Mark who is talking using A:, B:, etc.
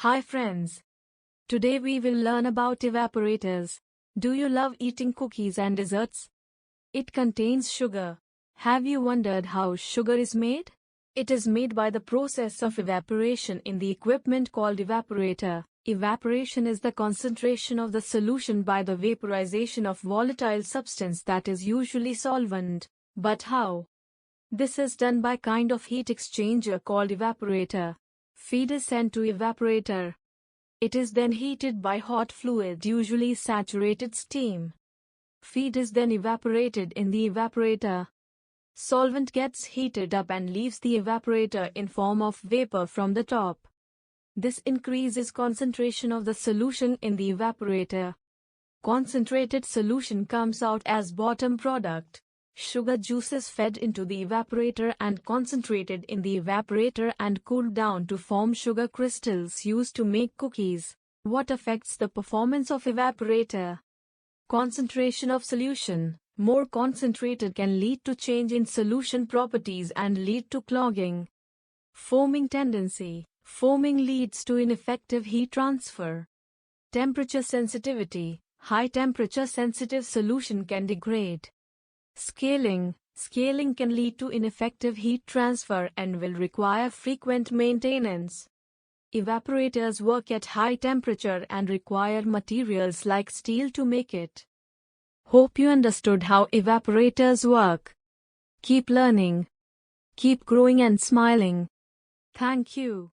A: Hi friends. Today we will learn about evaporators. Do you love eating cookies and desserts? It contains sugar. Have you wondered how sugar is made? It is made by the process of evaporation in the equipment called evaporator. Evaporation is the concentration of the solution by the vaporization of volatile substance that is usually solvent. But how? This is done by kind of heat exchanger called evaporator. Feed is sent to evaporator. It is then heated by hot fluid, usually saturated steam. Feed is then evaporated in the evaporator. Solvent gets heated up and leaves the evaporator in form of vapor from the top. This increases concentration of the solution in the evaporator. Concentrated solution comes out as bottom product. Sugar juice is fed into the evaporator and concentrated in the evaporator and cooled down to form sugar crystals used to make cookies. What affects the performance of evaporator? Concentration of solution. More concentrated can lead to change in solution properties and lead to clogging. Foaming tendency. Foaming leads to ineffective heat transfer. Temperature sensitivity. High temperature sensitive solution can degrade. Scaling. Scaling can lead to ineffective heat transfer and will require frequent maintenance. Evaporators work at high temperature and require materials like steel to make it. Hope you understood how evaporators work. Keep learning. Keep growing and smiling. Thank you.